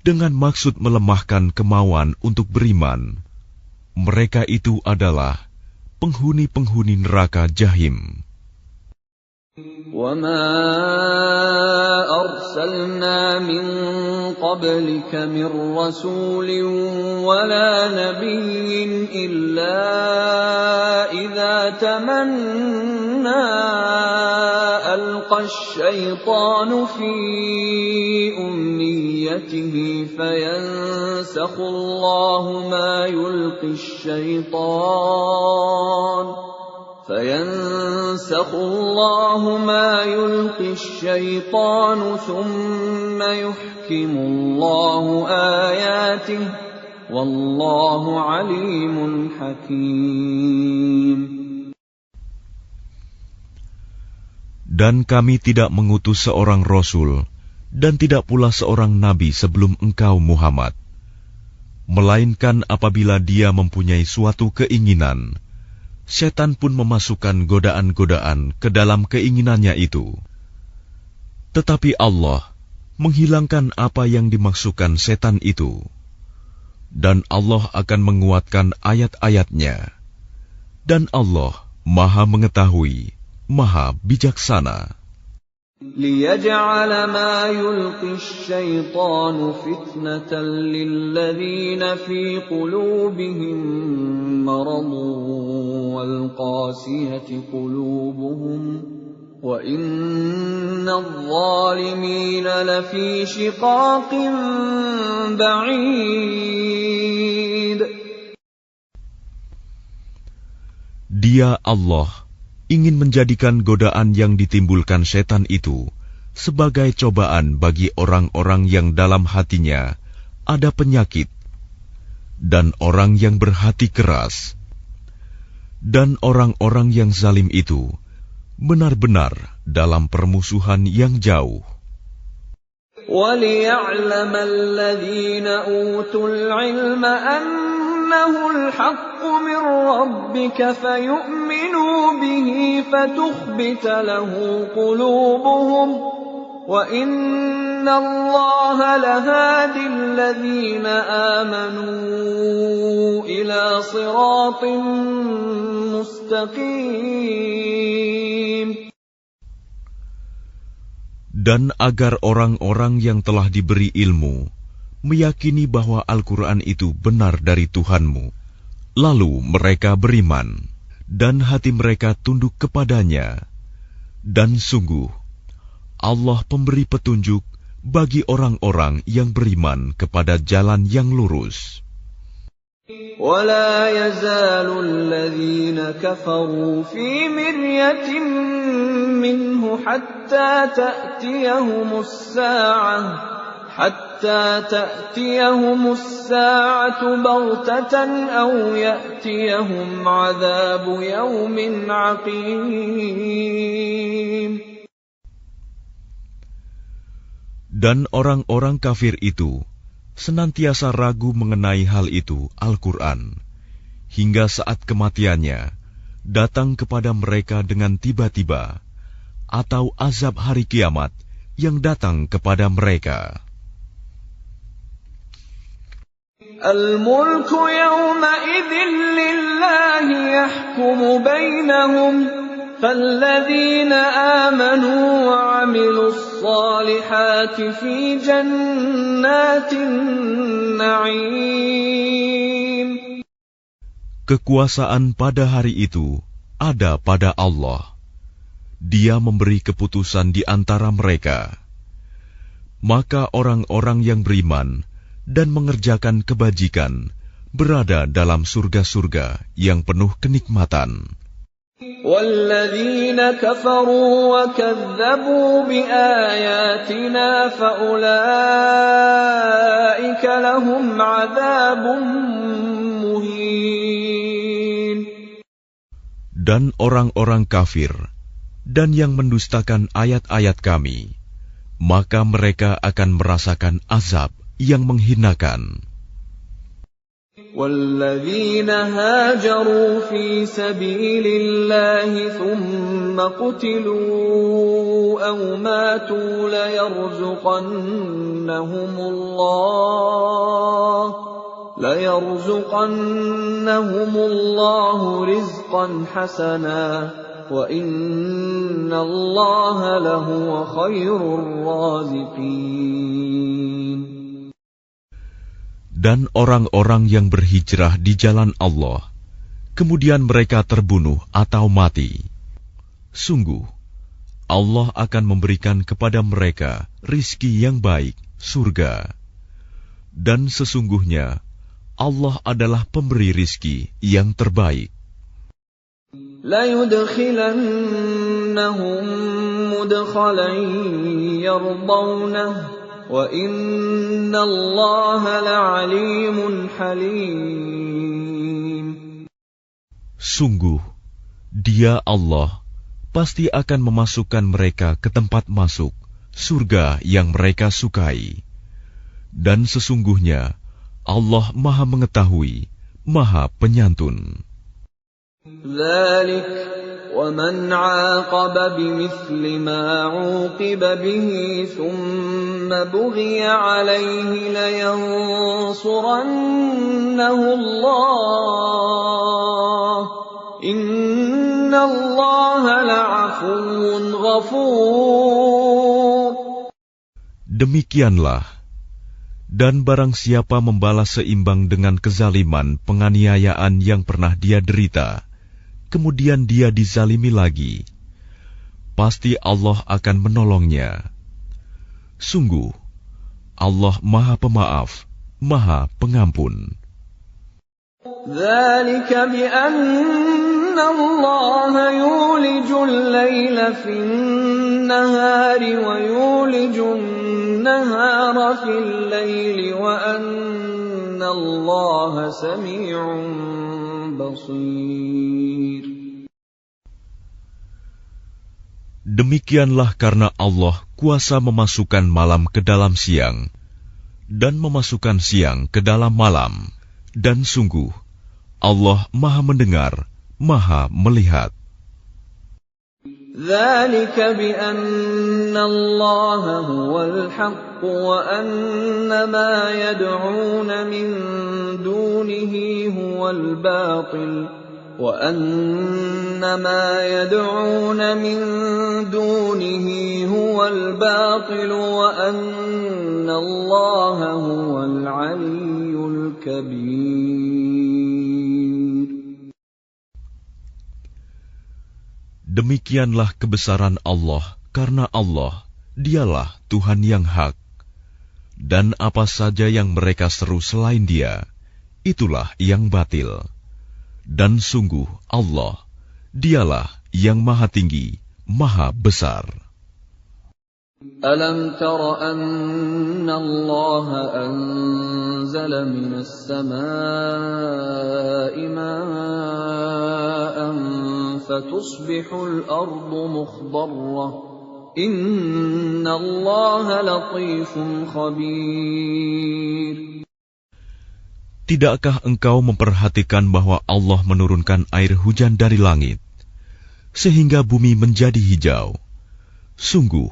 dengan maksud melemahkan kemauan untuk beriman, mereka itu adalah penghuni-penghuni neraka Jahim. وَمَا أَرْسَلْنَا مِن قَبْلِكَ مِن رَّسُولٍ وَلَا نَبِيٍّ إِلَّا إِذَا تَمَنَّىٰ أَلْقَى الشَّيْطَانُ فِي أُمْنِيَّتِهِ فَيَنسَخُ اللَّهُ مَا يُلْقِي الشَّيْطَانُ ثُمَّ يُحْكِمُ اللَّهُ آيَاتِهِ وَاللَّهُ عَلِيمٌ حَكِيمٌ. Dan kami tidak mengutus seorang Rasul dan tidak pula seorang Nabi sebelum engkau Muhammad, melainkan apabila dia mempunyai suatu keinginan, setan pun memasukkan godaan-godaan ke dalam keinginannya itu. Tetapi Allah menghilangkan apa yang dimaksudkan setan itu, dan Allah akan menguatkan ayat-ayatnya. Dan Allah Maha Mengetahui, Maha Bijaksana. لِيَجْعَلَ مَا يُلْقِي الشَّيْطَانُ فِتْنَةً لِّلَّذِينَ فِي قُلُوبِهِم مَّرَضٌ وَالْقَاسِيَةِ قُلُوبُهُمْ وَإِنَّ الظَّالِمِينَ لَفِي شِقَاقٍ بَعِيدٍ. Dia Allah ingin menjadikan godaan yang ditimbulkan setan itu sebagai cobaan bagi orang-orang yang dalam hatinya ada penyakit dan orang yang berhati keras, dan orang-orang yang zalim itu benar-benar dalam permusuhan yang jauh. وَلِيَعْلَمَ الَّذِينَ أُوتُوا الْعِلْمَ أَنَّهُ الْحَقُّ مِنْ رَبِّكَ فَيُؤْمِنُوا بِهِ فَتُخْبِتَ لَهُ قُلُوبُهُمْ وَإِنَّ اللَّهَ لَهَادِ الَّذِينَ آمَنُوا إِلَى صِرَاطٍ مُسْتَقِيمٍ. Dan agar orang-orang yang telah diberi ilmu meyakini bahwa Al-Quran itu benar dari Tuhanmu, lalu mereka beriman, dan hati mereka tunduk kepadanya. Dan sungguh, Allah pemberi petunjuk bagi orang-orang yang beriman kepada jalan yang lurus. وَلَا يَزَالُ الَّذِينَ كَفَرُوا فِي مِرْيَةٍ مِّنْهُ حَتَّى تَأْتِيَهُمُ السَّاعَةُ بَغْتَةً أَوْ يَأْتِيَهُمْ عَذَابُ يَوْمٍ عَقِيمٍ. Dan orang-orang kafir itu senantiasa ragu mengenai hal itu, Al-Quran, hingga saat kematiannya datang kepada mereka dengan tiba-tiba, atau azab hari kiamat yang datang kepada mereka. Al-mulku yawma'idhin lillahi yahkumu bainahum falladzina amanu wa 'amilus salihati fi jannatin na'im. Kekuasaan pada hari itu ada pada Allah. Dia memberi keputusan di antara mereka. Maka orang-orang yang beriman dan mengerjakan kebajikan berada dalam surga-surga yang penuh kenikmatan. وَالَّذِينَ كَفَرُوا وَكَذَّبُوا بِآيَاتِنَا فَأُولَئِكَ لَهُمْ عَذَابٌ مُهِينٌ. Dan orang-orang kafir dan yang mendustakan ayat-ayat kami, maka mereka akan merasakan azab yang menghinakan. وَالَّذِينَ هَاجَرُوا فِي سَبِيلِ اللَّهِ ثُمَّ قُتِلُوا أَوْ مَاتُوا لَيَرْزُقَنَّهُمُ اللَّهُ رِزْقًا حَسَنًا وَإِنَّ اللَّهَ لَهُوَ خَيْرُ الرَّازِقِينَ. Dan orang-orang yang berhijrah di jalan Allah, kemudian mereka terbunuh atau mati, sungguh Allah akan memberikan kepada mereka rizki yang baik, surga. Dan sesungguhnya Allah adalah pemberi rizki yang terbaik. لَيُدْخِلَنَّهُمْ مُدْخَلًا يَرْضَوْنَهُ وَإِنَّ اللَّهَ لَعَلِيمٌ حَلِيمٌ. Sungguh, Dia Allah pasti akan memasukkan mereka ke tempat masuk, surga yang mereka sukai. Dan sesungguhnya Allah Maha Mengetahui, Maha Penyantun. ذَلِكَ وَمَنْ عَاقَبَ بِمِثْلِ مَا عُوقِبَ بِهِ ثُمَّ بُغِيَ عَلَيْهِ لَيَنصُرَنَّهُ اللَّهُ إِنَّ اللَّهَ لَعَفُوٌّ غَفُورٌ. Demikianlah, dan barang siapa membalas seimbang dengan kezaliman penganiayaan yang pernah dia derita, kemudian dia dizalimi lagi, pasti Allah akan menolongnya. Sungguh, Allah Maha Pemaaf, Maha Pengampun. ذلك بأن الله يولج الليل في النهار ويولج النهار في الليل وأن الله سميع بصير. Demikianlah karena Allah kuasa memasukkan malam ke dalam siang dan memasukkan siang ke dalam malam, dan sungguh Allah Maha Mendengar, Maha Melihat. ذلك بأن الله هو الحق وأن ما يدعون من دونه هو الباطل وأن ما يدعون من دونه هو الباطل وأن الله هو العلي الكبير. Demikianlah kebesaran Allah, karena Allah, dialah Tuhan yang hak. Dan apa saja yang mereka seru selain Dia, itulah yang batil. Dan sungguh Allah, dialah yang maha tinggi, maha besar. ألم تر أن الله أنزل من السماء ماء فتصبح الأرض مخضرة إن الله لطيف خبير. Tidakkah engkau memperhatikan bahwa Allah menurunkan air hujan dari langit, sehingga bumi menjadi hijau? Sungguh,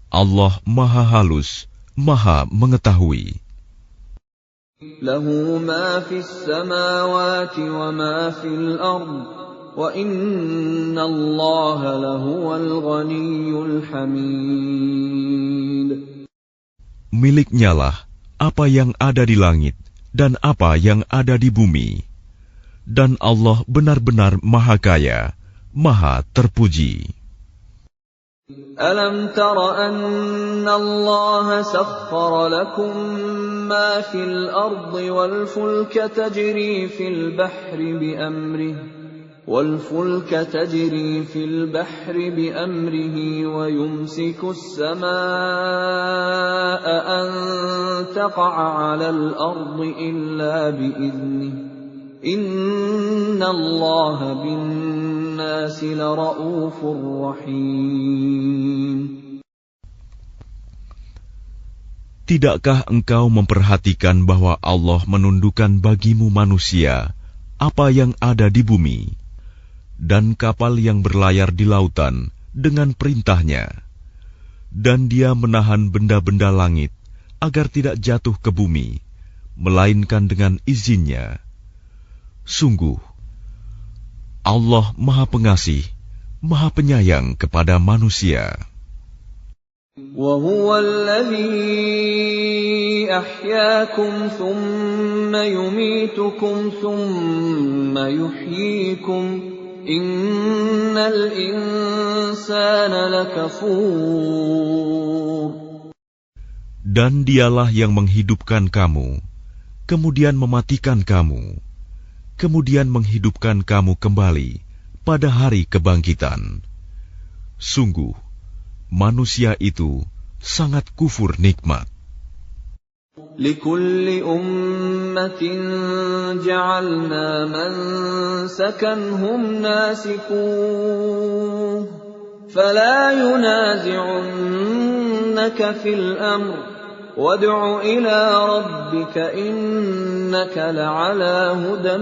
Allah Maha Halus, Maha Mengetahui. Lahu ma fis samawati wa ma fil ard wa inna Allaha lahuwal ghaniyyul hamid. Miliknyalah apa yang ada di langit dan apa yang ada di bumi, dan Allah benar-benar Maha Kaya, Maha Terpuji. ألم تر أن الله سخر لكم ما في الأرض والفلك تجري في البحر بأمره ويمسك السماء أن تقع على الأرض إلا بإذنه إن الله بالناس لرؤوف رحيم. Tidakkah engkau memperhatikan bahwa Allah menundukkan bagimu manusia apa yang ada di bumi, dan kapal yang berlayar di lautan dengan perintahnya, dan Dia menahan benda-benda langit agar tidak jatuh ke bumi, melainkan dengan izinnya. Sungguh, Allah Maha Pengasih, Maha Penyayang kepada manusia. وَهُوَ الَّذِي أَحْيَاكُمْ ثُمَّ يُمِيتُكُمْ ثُمَّ يُحْيِيكُمْ إِنَّ الْإِنسَانَ لَكَفُورٌ. Dan Dialah yang menghidupkan kamu, kemudian mematikan kamu, kemudian menghidupkan kamu kembali pada hari kebangkitan. Sungguh, manusia itu sangat kufur nikmat. لِكُلِّ أُمَّةٍ جَعَلْنَا مَنسَكًا هُمْ نَاسِكُوهُ فَلَا يُنَازِعُنَّكَ فِي الْأَمْرِ وَادْعُ إِلَى رَبِّكَ إِنَّكَ لَعَلَى هُدًى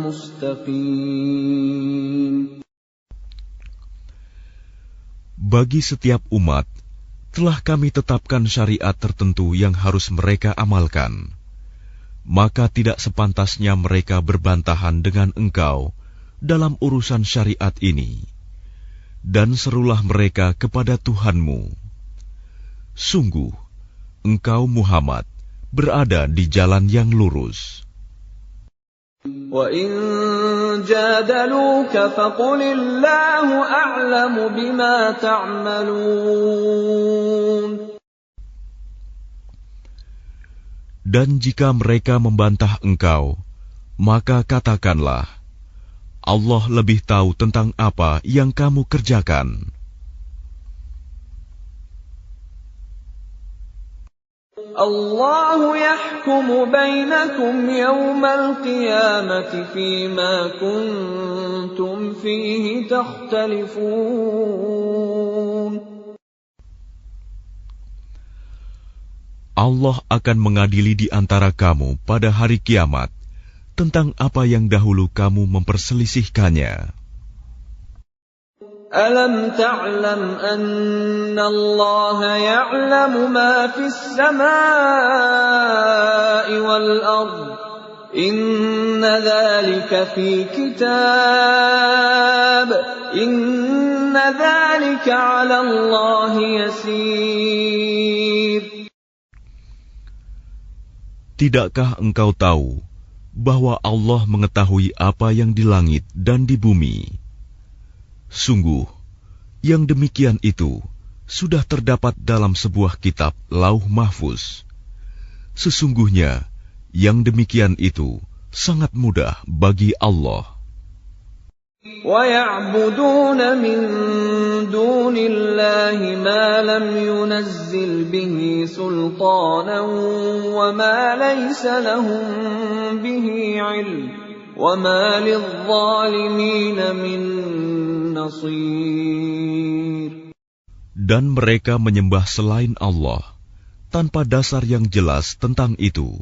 مُسْتَقِيمٍ. Bagi setiap umat, telah kami tetapkan syariat tertentu yang harus mereka amalkan. Maka tidak sepantasnya mereka berbantahan dengan engkau dalam urusan syariat ini. Dan serulah mereka kepada Tuhanmu. Sungguh, engkau Muhammad berada di jalan yang lurus. وَإِن جَادَلُوكَ فَقُلِ اللَّهُ أَعْلَمُ بِمَا تَعْمَلُونَ. Dan jika mereka membantah engkau, maka katakanlah, Allah lebih tahu tentang apa yang kamu kerjakan. Allahu yahkumu bainakum yawmal qiyamati fima kuntum fihi takhtalifun. Allah akan mengadili di antara kamu pada hari kiamat tentang apa yang dahulu kamu memperselisihkannya. Alam ta'lam anna Allah ya'lamu ma fis samaa'i wal ard. Inna dhalika fi kitab. Inna dhalika 'ala Allah yasir. Tidakkah engkau tahu bahwa Allah mengetahui apa yang di langit dan di bumi? Sungguh, yang demikian itu sudah terdapat dalam sebuah kitab Lauh Mahfuz. Sesungguhnya, yang demikian itu sangat mudah bagi Allah. وَيَعْبُدُونَ مِن دُونِ اللَّهِ مَا لَمْ يُنَزِّلْ بِهِ سُلْطَانًا وَمَا لَيْسَ لَهُم بِهِ عِلْمٌ وَمَا لِلظَّالِمِينَ مِن نَّصِيرٍ. Dan mereka menyembah selain Allah tanpa dasar yang jelas tentang itu.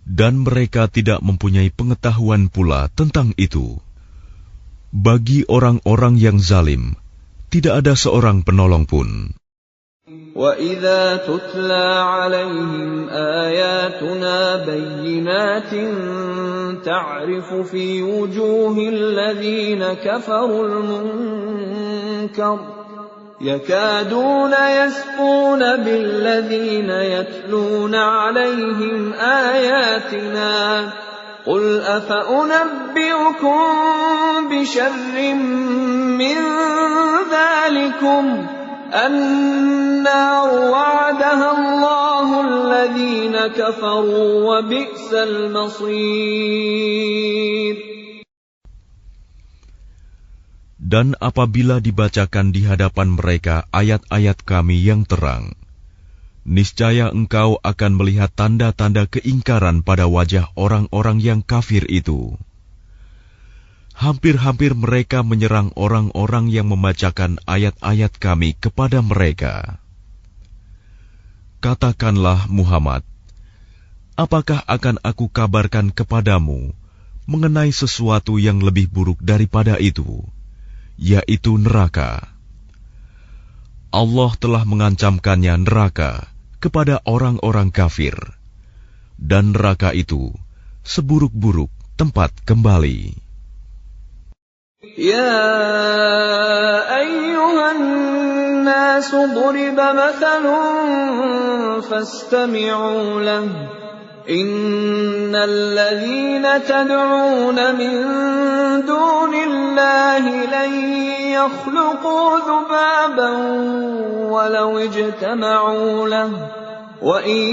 Dan mereka tidak mempunyai pengetahuan pula tentang itu. Bagi orang-orang yang zalim, tidak ada seorang penolong pun. وَإِذَا تُتْلَى عَلَيْهِمْ آيَاتُنَا بَيِّنَاتٍ تَعْرِفُ فِي وُجُوهِ الَّذِينَ كَفَرُوا الْمُنكَرَ يَكَادُونَ يَسْطُونَ بِالَّذِينَ يَتْلُونَ عَلَيْهِمْ آيَاتِنَا قُلْ أَفَأُنَبِّئُكُم بِشَرٍّ مِّن ذَلِكُمْ النَّارُ وَعَدَهَا اللَّهُ الَّذِينَ كَفَرُوا وَبِئْسَ الْمَصِيرُ. Dan apabila dibacakan di hadapan mereka ayat-ayat Kami yang terang, niscaya engkau akan melihat tanda-tanda keingkaran pada wajah orang-orang yang kafir itu. Hampir-hampir mereka menyerang orang-orang yang membacakan ayat-ayat Kami kepada mereka. Katakanlah Muhammad, apakah akan aku kabarkan kepadamu mengenai sesuatu yang lebih buruk daripada itu, yaitu neraka? Allah telah mengancamkannya neraka kepada orang-orang kafir, dan neraka itu seburuk-buruk tempat kembali. يَا أَيُّهَا النَّاسُ ضُرِبَ مَثَلٌ فَاسْتَمِعُوا لَهُ إِنَّ الَّذِينَ تَدْعُونَ مِن دُونِ اللَّهِ لَن يَخْلُقُوا ذُبَابًا وَلَوِ اجْتَمَعُوا لَهُ وَإِن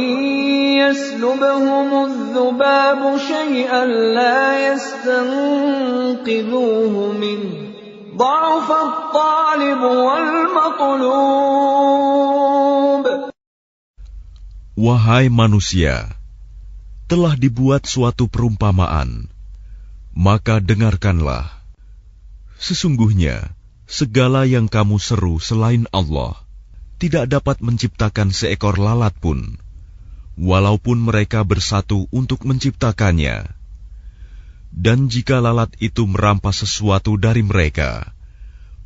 يَسْلُبْهُمُ الذُّبَابُ شَيْئًا لَّا يَسْتَنقِذُوهُ مِنْهُ ضَعُفَ الطَّالِبُ وَالْمَطْلُوبُ. Wahai manusia, telah dibuat suatu perumpamaan, maka dengarkanlah. Sesungguhnya, segala yang kamu seru selain Allah tidak dapat menciptakan seekor lalat pun, walaupun mereka bersatu untuk menciptakannya. Dan jika lalat itu merampas sesuatu dari mereka,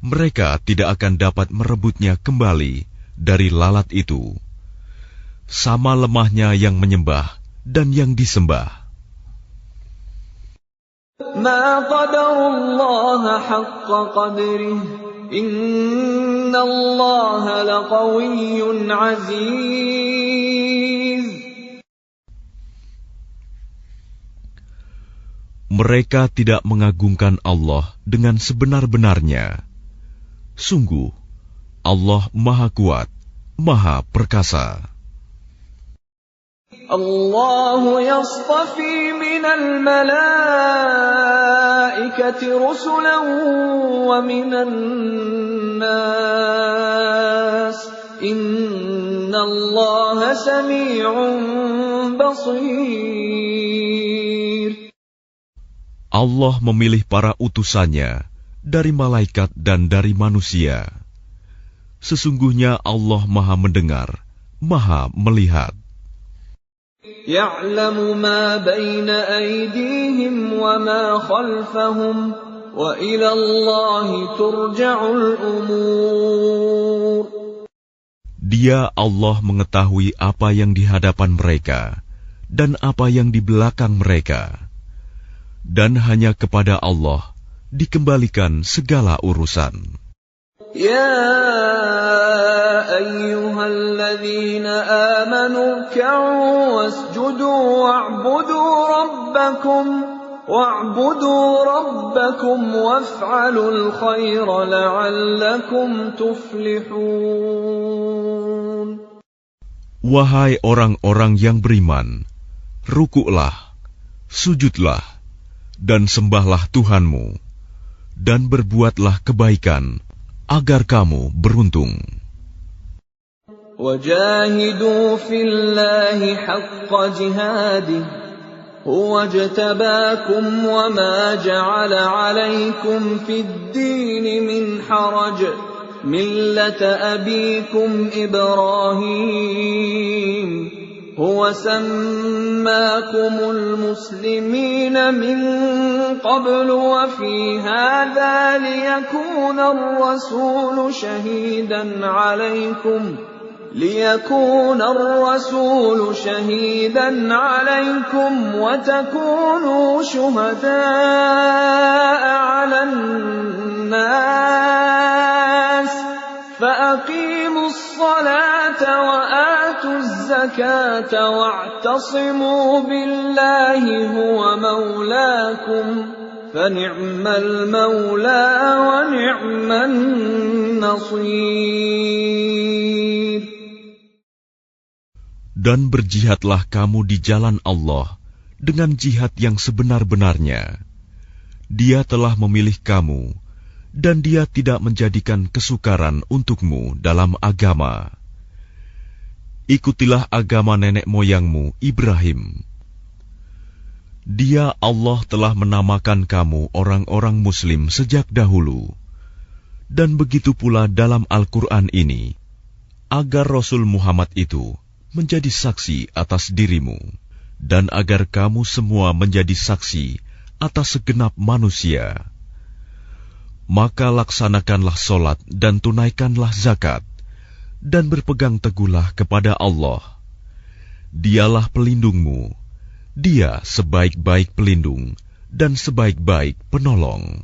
mereka tidak akan dapat merebutnya kembali dari lalat itu. Sama lemahnya yang menyembah dan yang disembah. Ma qadarullaha haqqa qadrihi Inna Allah laqawiyyun aziz. Mereka tidak mengagungkan Allah dengan sebenar-benarnya. Sungguh, Allah Maha Kuat, Maha Perkasa. Allah yastafi minal malaikati rusulan wa minan nas. Innallaha sami'un basir. Allah memilih para utusannya dari malaikat dan dari manusia. Sesungguhnya Allah Maha mendengar, Maha melihat. Ya'lamu ma baina aydihim wa ma khalfahum wa ila Allahi turja'ul umur. Dia Allah mengetahui apa yang di hadapan mereka dan apa yang di belakang mereka. Dan hanya kepada Allah dikembalikan segala urusan. Ya ayyuhalladzina amanu ka'u wasjudu wa'budu rabbakum waf'alul khaira la'allakum tuflihun. Wahai orang-orang yang beriman, rukuklah, sujudlah, dan sembahlah Tuhanmu, dan berbuatlah kebaikan, agar kamu beruntung. Wajahidu fillahi haqqa jihadih, huwa jtabakum wa ma ja'ala alaykum fid dini min haraj, millata abikum Ibrahim. هو سماكم المسلمين من قبل وفي هذا ليكون الرسول شهيدا عليكم وتكونوا شهداء على الناس فأقيموا الصلاة وآتوا الزكاة واعتصموا بالله هو مولاكم فنعم المولى ونعم النصير. Dan berjihadlah kamu di jalan Allah dengan jihad yang sebenar-benarnya. Dia telah memilih kamu, dan Dia tidak menjadikan kesukaran untukmu dalam agama. Ikutilah agama nenek moyangmu Ibrahim. Dia Allah telah menamakan kamu orang-orang Muslim sejak dahulu. Dan begitu pula dalam Al-Quran ini, agar Rasul Muhammad itu menjadi saksi atas dirimu, dan agar kamu semua menjadi saksi atas segenap manusia. Maka laksanakanlah solat dan tunaikanlah zakat, dan berpegang teguhlah kepada Allah. Dialah pelindungmu, Dia sebaik-baik pelindung dan sebaik-baik penolong.